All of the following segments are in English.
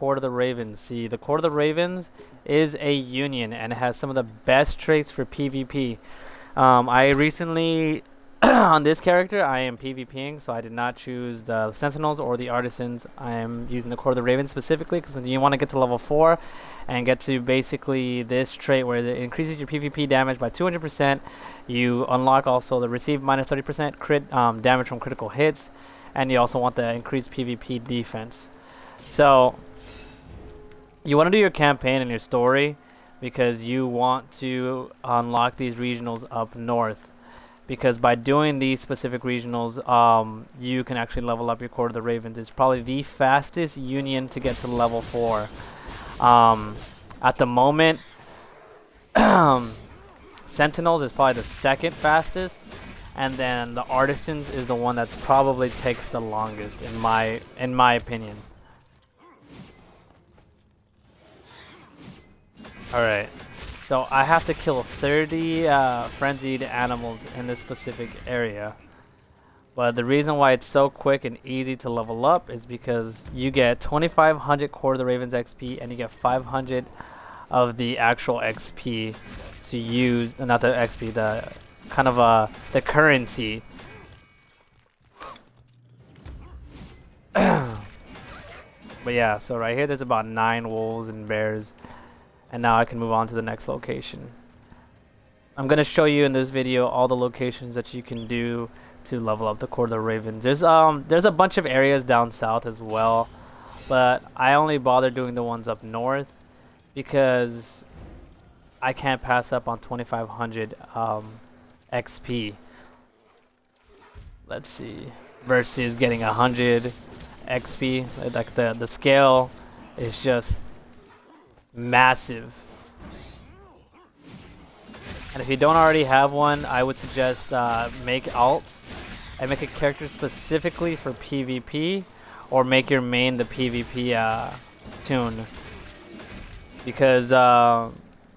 Court of the Ravens. See, the Court of the Ravens is a union and it has some of the best traits for PvP. I recently, on this character, I am PvPing, so I did not choose the Sentinels or the Artisans. I am using the Court of the Ravens specifically because you want to get to level 4 and get to basically this trait where it increases your PvP damage by 200%. You unlock also the receive minus 30% crit damage from critical hits, and you also want the increased PvP defense. So you want to do your campaign and your story because you want to unlock these regionals up north. Because by doing these specific regionals, you can actually level up your Court of the Ravens. It's probably the fastest union to get to level 4. At the moment, Sentinels is probably the second fastest, and then the Artisans is the one that probably takes the longest, in my opinion. Alright, so I have to kill 30 frenzied animals in this specific area. But the reason why it's so quick and easy to level up is because you get 2500 Court of the Ravens XP and you get 500 of the actual XP to use, not the XP, the kind of the currency. But yeah, so right here there's about 9 wolves and bears. And now I can move on to the next location. I'm going to show you in this video all the locations that you can do to level up the Court of the Ravens. There's a bunch of areas down south as well, but I only bother doing the ones up north because I can't pass up on 2500 XP. Let's see, versus getting 100 XP. Like the scale is just massive. And if you don't already have one, I would suggest make alts and make a character specifically for PvP, or make your main the PvP tune, because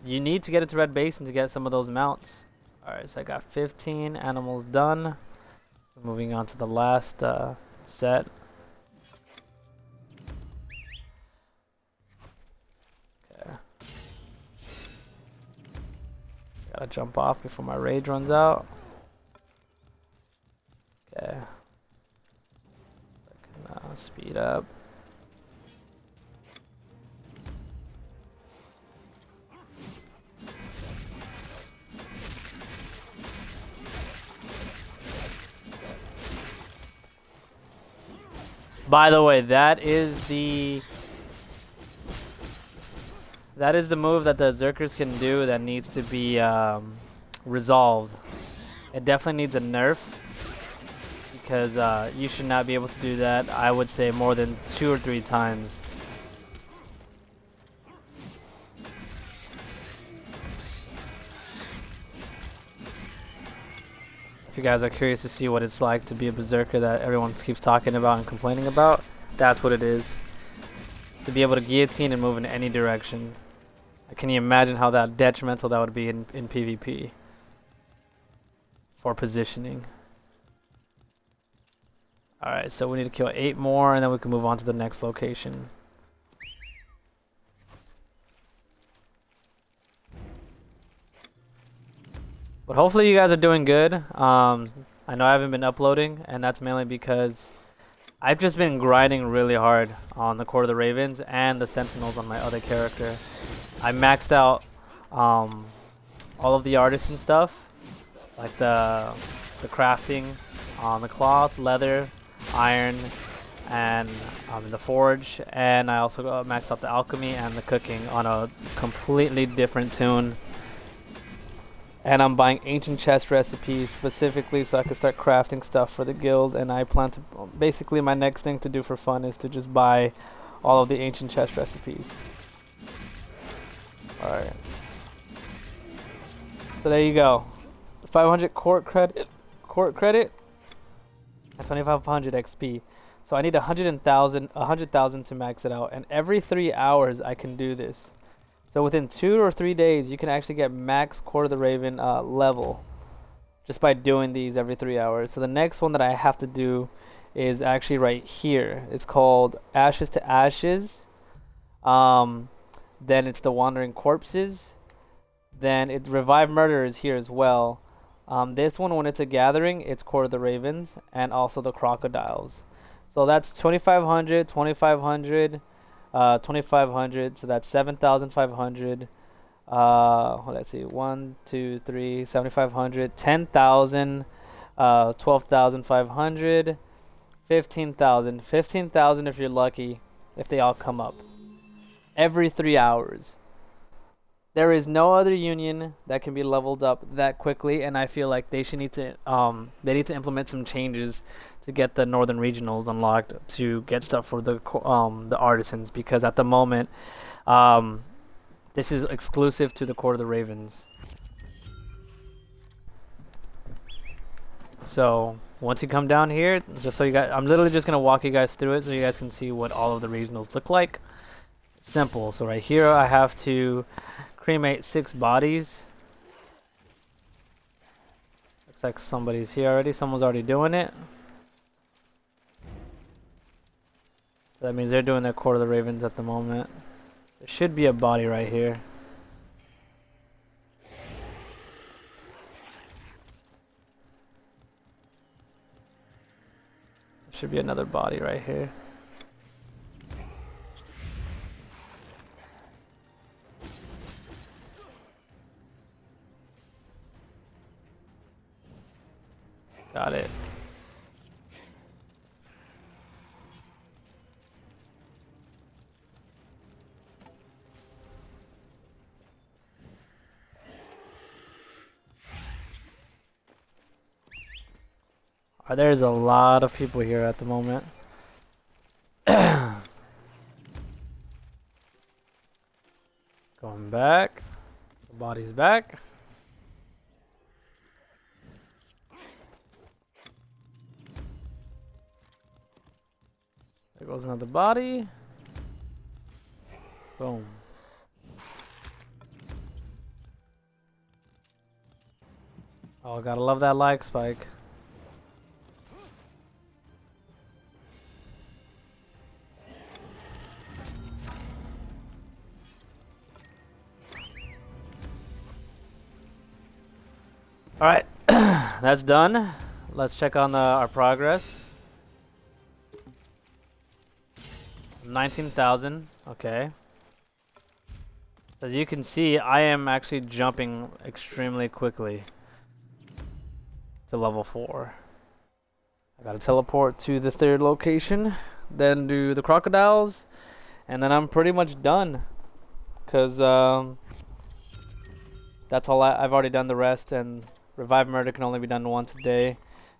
you need to get it to Red Basin to get some of those mounts. Alright, so I got 15 animals done. Moving on to the last set. Gotta jump off before my rage runs out. Okay. So I can speed up. By the way, that is the move that the Berserkers can do that needs to be resolved. It definitely needs a nerf, because you should not be able to do that, I would say, more than 2 or 3 times. If you guys are curious to see what it's like to be a Berserker that everyone keeps talking about and complaining about, that's what it is. To be able to guillotine and move in any direction. Can you imagine how that detrimental that would be in PvP for positioning? Alright, so we need to kill 8 more and then we can move on to the next location. But hopefully you guys are doing good. I know I haven't been uploading, and that's mainly because I've just been grinding really hard on the Court of the Ravens and the Sentinels on my other character. I maxed out all of the artisan stuff, like the crafting on the cloth, leather, iron, and the forge, and I also maxed out the alchemy and the cooking on a completely different tune. And I'm buying ancient chest recipes specifically so I can start crafting stuff for the guild, and I plan to, basically my next thing to do for fun is to just buy all of the ancient chest recipes. Alright. So there you go. 500 court credit, and 2500 XP. So I need 100,000 to max it out, and every 3 hours I can do this. So within 2 or 3 days you can actually get max Court of the Raven level just by doing these every 3 hours. So the next one that I have to do is actually right here. It's called Ashes to Ashes. Um, then it's the Wandering Corpses. Then it Revive Murder is here as well. This one, when it's a gathering, it's Court of the Ravens and also the Crocodiles. So that's 2,500, 2,500, 2,500. So that's 7,500. Let's see, 1, 2, 3, 7,500, 10,000, 12,500, 15,000. 15,000 if you're lucky, if they all come up. Every 3 hours. There is no other union that can be leveled up that quickly, and I feel like they need to implement some changes to get the northern regionals unlocked to get stuff for the artisans, because at the moment this is exclusive to the Court of the Ravens. So once you come down here, just so you guys, I'm literally just gonna walk you guys through it so you guys can see what all of the regionals look like. Simple. So right here I have to cremate 6 bodies. Looks like somebody's here already. Someone's already doing it. So that means they're doing their Court of the Ravens at the moment. There should be a body right here. There should be another body right here. Got it. There's a lot of people here at the moment. Going back. The body's back. There goes another body. Boom. Oh, gotta love that lag spike. Alright, that's done. Let's check on our progress. 19,000, okay. As you can see, I am actually jumping extremely quickly to level 4. I gotta teleport to the 3rd location, then do the crocodiles, and then I'm pretty much done. Cause that's all I've already done the rest, and Revive Murder can only be done once a day.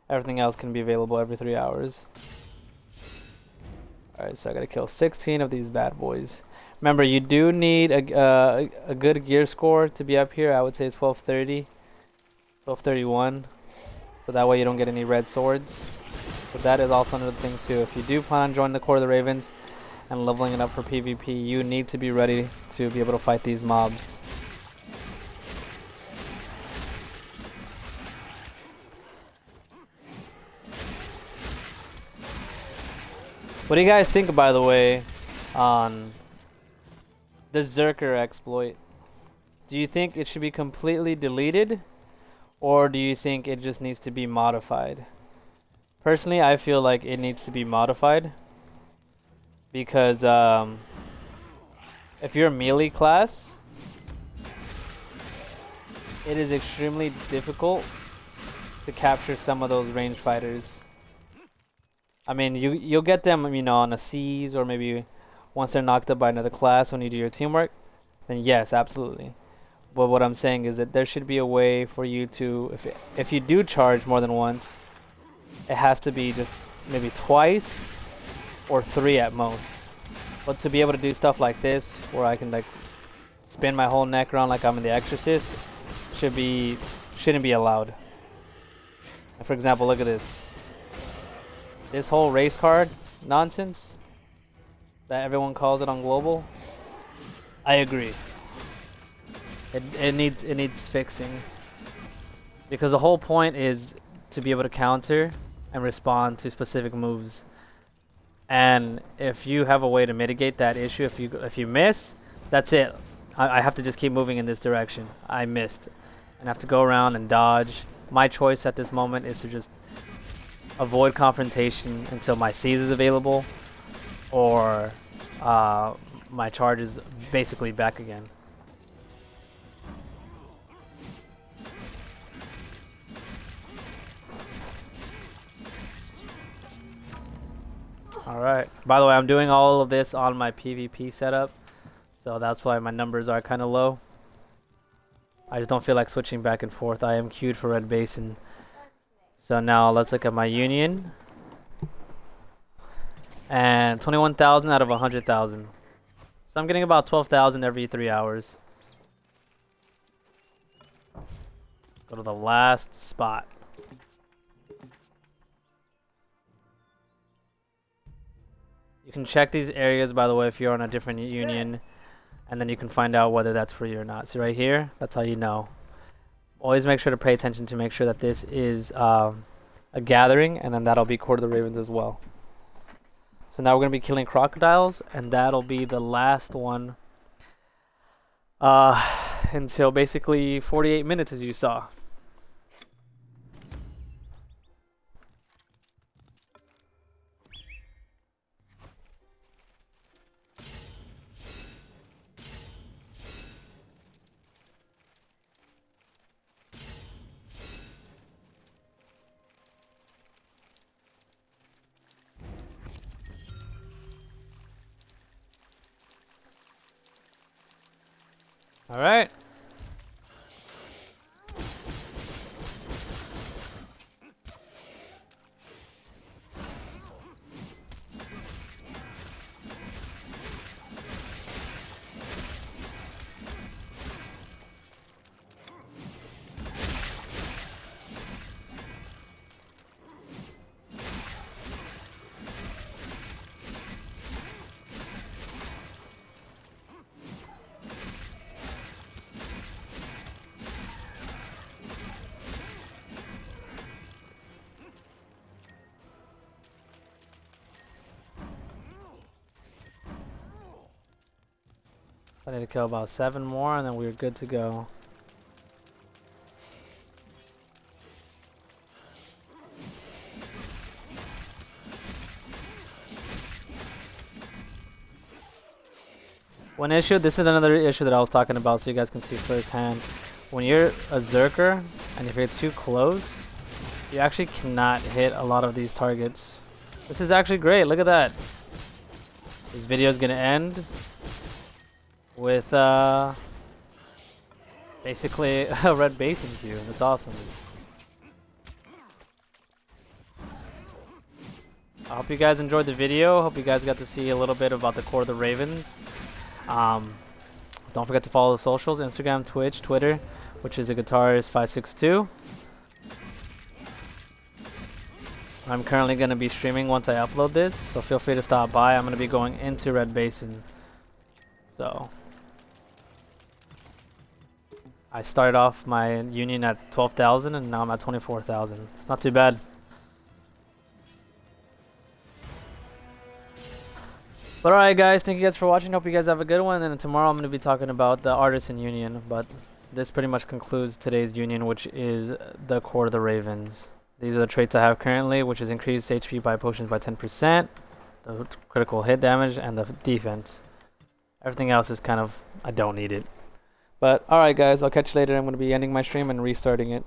Everything else can be available every 3 hours. Alright, so I gotta kill 16 of these bad boys. Remember, you do need a good gear score to be up here. I would say it's 1230, 1231. So that way you don't get any red swords. So that is also another thing too. If you do plan on joining the Court of the Ravens and leveling it up for PvP, you need to be ready to be able to fight these mobs. What do you guys think, by the way, on the Berserker exploit? Do you think it should be completely deleted, or do you think it just needs to be modified? Personally, I feel like it needs to be modified because if you're a melee class, it is extremely difficult to capture some of those ranged fighters. I mean, you'll get them, you know, on a seize, or maybe once they're knocked up by another class when you do your teamwork, then yes, absolutely. But what I'm saying is that there should be a way for you to, if you do charge more than once, it has to be just maybe twice or 3 at most. But to be able to do stuff like this, where I can like spin my whole neck around like I'm in The Exorcist, shouldn't be allowed. For example, look at this. This whole race card nonsense that everyone calls it on global, I agree. It needs fixing, because the whole point is to be able to counter and respond to specific moves. And if you have a way to mitigate that issue, if you miss, that's it. I have to just keep moving in this direction. I missed, and I have to go around and dodge. My choice at this moment is to just avoid confrontation until my seize is available, or my charge is basically back again. Alright. By the way, I'm doing all of this on my PvP setup, so that's why my numbers are kind of low. I just don't feel like switching back and forth. I am queued for Red Basin. So now let's look at my union. And 21,000 out of 100,000. So I'm getting about 12,000 every 3 hours. Let's go to the last spot. You can check these areas, by the way, if you're on a different union, and then you can find out whether that's for you or not. See right here? That's how you know. Always make sure to pay attention to make sure that this is a gathering, and then that'll be Court of the Ravens as well. So now we're going to be killing crocodiles, and that'll be the last one until basically 48 minutes, as you saw. All right. I need to kill about 7 more, and then we're good to go. One issue, this is another issue that I was talking about so you guys can see firsthand. When you're a Berserker, and if you're too close, you actually cannot hit a lot of these targets. This is actually great, look at that. This video is going to end with basically a Red Basin queue. That's awesome. I hope you guys enjoyed the video. Hope you guys got to see a little bit about the Court of the Ravens. Don't forget to follow the socials, Instagram, Twitch, Twitter, which is a guitarist562. I'm currently going to be streaming once I upload this, so feel free to stop by. I'm going to be going into Red Basin. So I started off my union at 12,000 and now I'm at 24,000. It's not too bad. But alright guys, thank you guys for watching. Hope you guys have a good one. And tomorrow I'm going to be talking about the Artisan Union. But this pretty much concludes today's union, which is the Court of the Ravens. These are the traits I have currently, which is increased HP by potions by 10%, the critical hit damage, and the defense. Everything else is kind of, I don't need it. But alright guys, I'll catch you later. I'm going to be ending my stream and restarting it.